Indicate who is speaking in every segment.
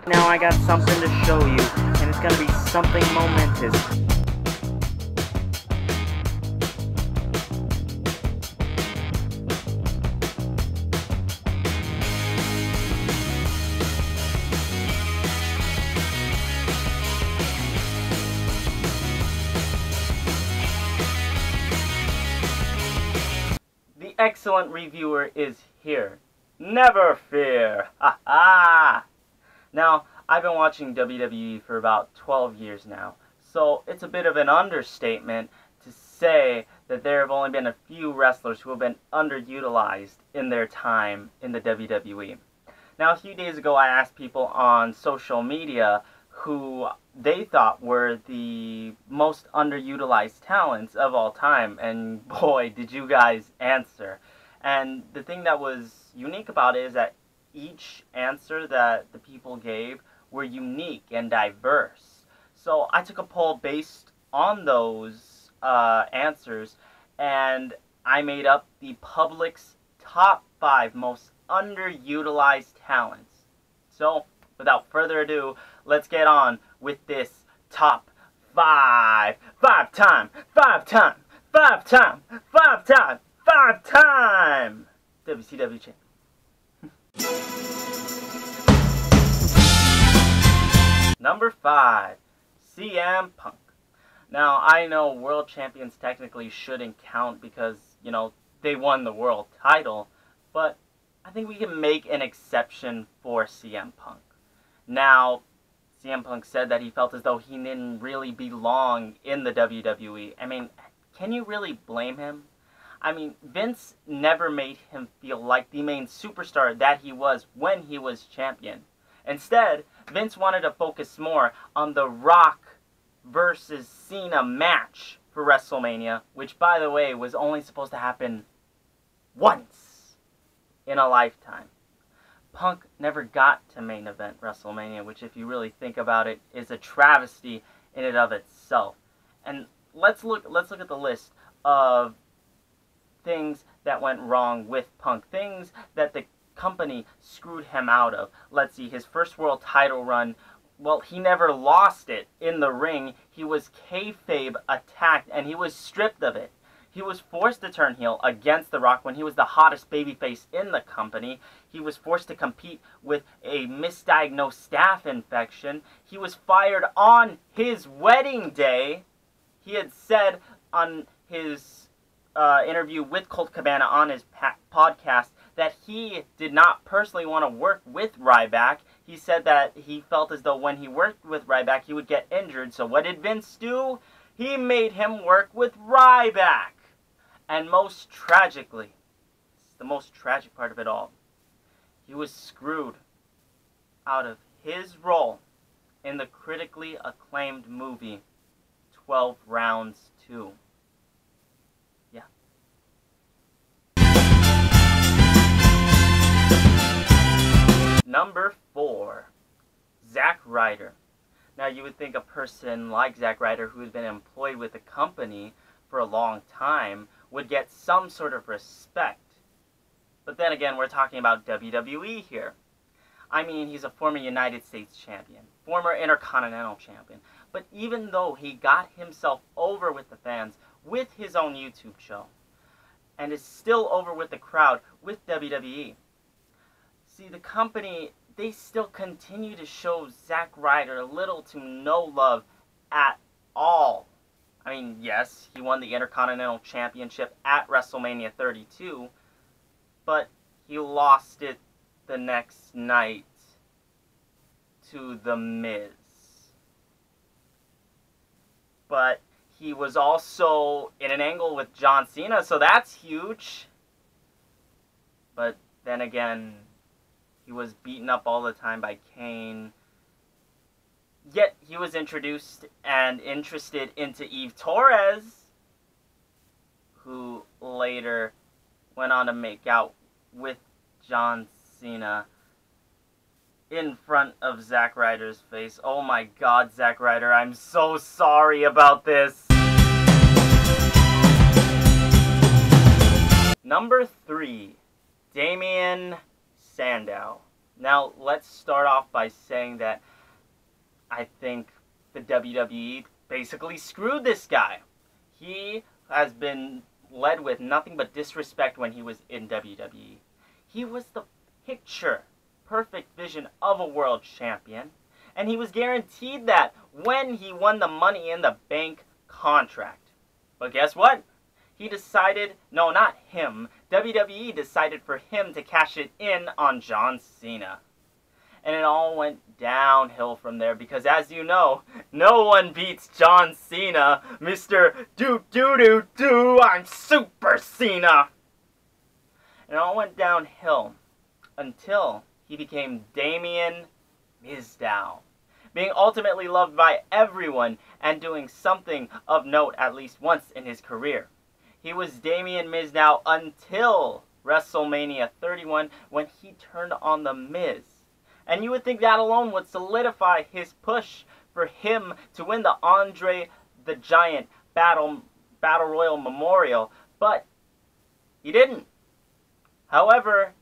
Speaker 1: Now I got something to show you, and it's gonna be something momentous. The excellent reviewer is here. Never fear! Ha ha! Now, I've been watching WWE for about 12 years now, so it's a bit of an understatement to say that there have only been a few wrestlers who have been underutilized in their time in the WWE. Now, a few days ago, I asked people on social media who they thought were the most underutilized talents of all time, and boy, did you guys answer. And the thing that was unique about it is that each answer that the people gave were unique and diverse. So I took a poll based on those answers, and I made up the public's top 5 most underutilized talents. So, without further ado, let's get on with this top 5. 5-time WCW champion. Number 5, CM Punk. Now, I know world champions technically shouldn't count because, you know, they won the world title, but I think we can make an exception for CM Punk. Now, CM Punk said that he felt as though he didn't really belong in the WWE. I mean, can you really blame him? I mean, Vince never made him feel like the main superstar that he was when he was champion. Instead, Vince wanted to focus more on the Rock versus Cena match for WrestleMania, which, by the way, was only supposed to happen once in a lifetime. Punk never got to main event WrestleMania, which, if you really think about it, is a travesty in and of itself. And let's look at the list of things that went wrong with Punk, things that the company screwed him out of. Let's see, his first world title run, well, he never lost it in the ring. He was kayfabe attacked, and he was stripped of it. He was forced to turn heel against The Rock when he was the hottest babyface in the company. He was forced to compete with a misdiagnosed staph infection. He was fired on his wedding day. He had said on his interview with Colt Cabana on his podcast that he did not personally want to work with Ryback. He said that he felt as though when he worked with Ryback, he would get injured. So what did Vince do? He made him work with Ryback. And most tragically, it's the most tragic part of it all, he was screwed out of his role in the critically acclaimed movie 12 Rounds 2. Yeah. Number 4, Zack Ryder. Now, you would think a person like Zack Ryder, who has been employed with the company for a long time, would get some sort of respect. But then again, we're talking about WWE here. I mean, he's a former United States champion, former Intercontinental champion. But even though he got himself over with the fans with his own YouTube show, and is still over with the crowd with WWE, see, the company, they still continue to show Zack Ryder little to no love at all. I mean, yes, he won the Intercontinental Championship at WrestleMania 32, but he lost it the next night to The Miz. But he was also in an angle with John Cena, so that's huge. But then again, he was beaten up all the time by Kane. Yet he was introduced and interested into Eve Torres, who later went on to make out with John Cena in front of Zack Ryder's face. Oh my God, Zack Ryder, I'm so sorry about this. Number 3, Damian Sandow. Now, let's start off by saying that I think the WWE basically screwed this guy. He has been led with nothing but disrespect when he was in WWE. He was the picture-perfect vision of a world champion, and he was guaranteed that when he won the Money in the Bank contract. But guess what? He decided, no, not him, WWE decided for him to cash it in on John Cena. And it all went downhill from there because, as you know, no one beats John Cena, Mr. Do-do-do-do, I'm Super Cena. And it all went downhill until he became Damian Sandow, being ultimately loved by everyone and doing something of note at least once in his career. He was Damian Sandow until WrestleMania 31 when he turned on The Miz. And you would think that alone would solidify his push for him to win the Andre the Giant Battle Royal Memorial, but he didn't. However,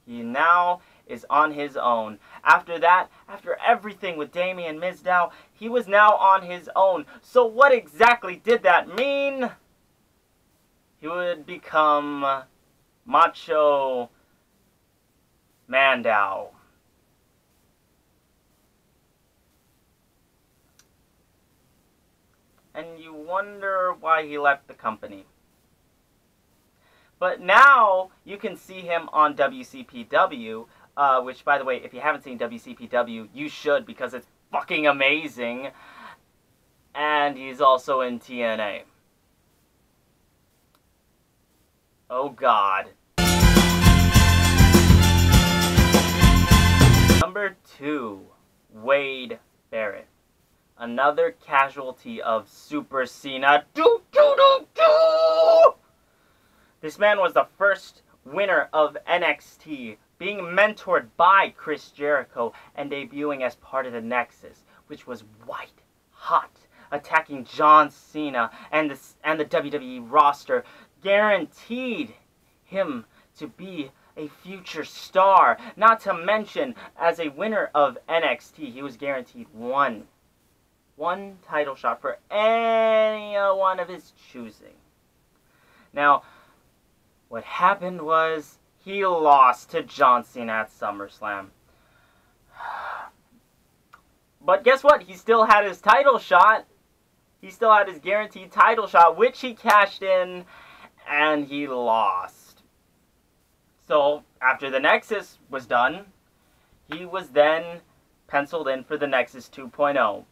Speaker 1: he now is on his own. After that, after everything with Damian Sandow, he was now on his own. So what exactly did that mean? He would become Macho Mandow. And you wonder why he left the company. But now you can see him on WCPW, which, by the way, if you haven't seen WCPW, you should because it's fucking amazing. And he's also in TNA. Oh God. Number 2, Wade Barrett. Another casualty of Super Cena. This man was the first winner of NXT, being mentored by Chris Jericho and debuting as part of the Nexus, which was white hot, attacking John Cena and the WWE roster, guaranteed him to be a future star. Not to mention, as a winner of NXT, he was guaranteed one title shot for any one of his choosing. Now, what happened was he lost to John Cena at SummerSlam. But guess what? He still had his title shot. He still had his guaranteed title shot, which he cashed in, and he lost. So, after the Nexus was done, he was then penciled in for the Nexus 2.0,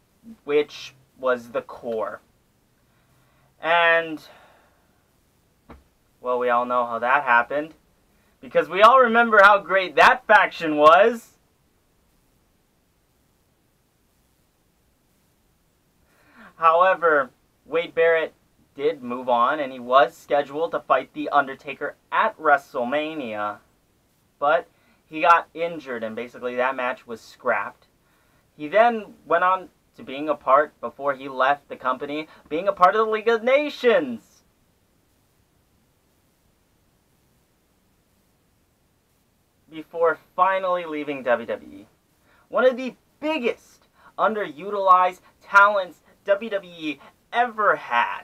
Speaker 1: which was the core. And, well, we all know how that happened, because we all remember how great that faction was. However, Wade Barrett did move on, and he was scheduled to fight The Undertaker at WrestleMania. But he got injured, and basically that match was scrapped. He then went on to being a part, before he left the company, being a part of the League of Nations. Before finally leaving WWE. One of the biggest underutilized talents WWE ever had.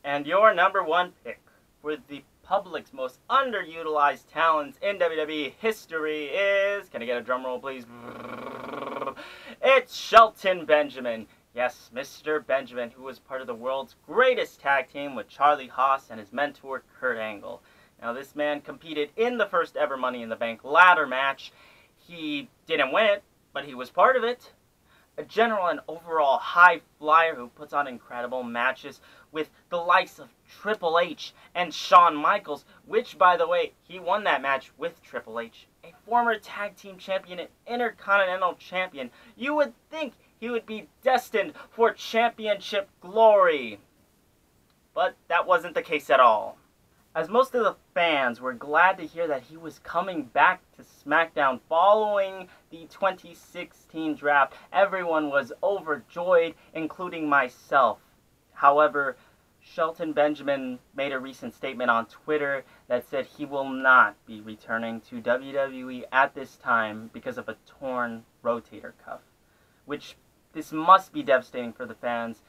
Speaker 1: And your number 1 pick for the public's most underutilized talents in WWE history is... Can I get a drum roll, please? It's Shelton Benjamin. Yes, Mr. Benjamin, who was part of the world's greatest tag team with Charlie Haas and his mentor, Kurt Angle. Now, this man competed in the first ever Money in the Bank ladder match. He didn't win it, but he was part of it. A general and overall high flyer who puts on incredible matches with the likes of Triple H and Shawn Michaels, which, by the way, he won that match with Triple H. A former tag team champion and intercontinental champion. You would think he would be destined for championship glory. But that wasn't the case at all. As most of the fans were glad to hear that he was coming back to SmackDown following the 2016 draft, everyone was overjoyed, including myself. However, Shelton Benjamin made a recent statement on Twitter that said he will not be returning to WWE at this time because of a torn rotator cuff, which this must be devastating for the fans.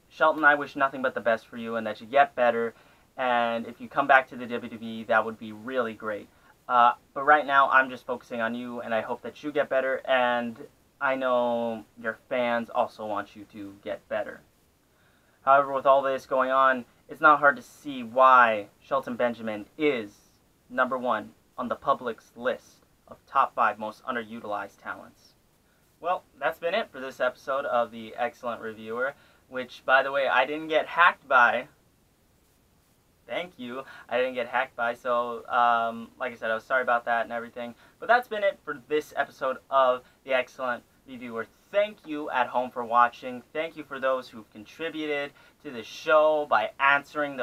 Speaker 1: Shelton, I wish nothing but the best for you and that you get better. And if you come back to the WWE, that would be really great. But right now, I'm just focusing on you, and I hope that you get better. And I know your fans also want you to get better. However, with all this going on, it's not hard to see why Shelton Benjamin is number 1 on the public's list of top 5 most underutilized talents. Well, that's been it for this episode of The Excellent Reviewer, which, by the way, I didn't get hacked by. Thank you. I didn't get hacked by, so like I said, I was sorry about that and everything. But that's been it for this episode of The Excellent Reviewer. Thank you at home for watching. Thank you for those who've contributed to the show by answering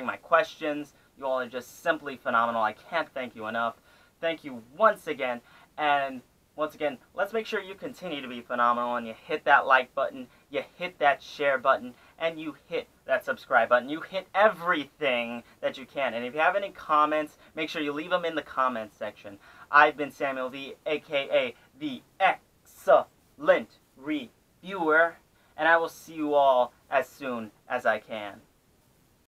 Speaker 1: my questions. You all are just simply phenomenal. I can't thank you enough. Thank you once again. And once again, let's make sure you continue to be phenomenal and you hit that like button, you hit that share button, and you hit that subscribe button. You hit everything that you can. And if you have any comments, make sure you leave them in the comments section. I've been Samuel V, aka The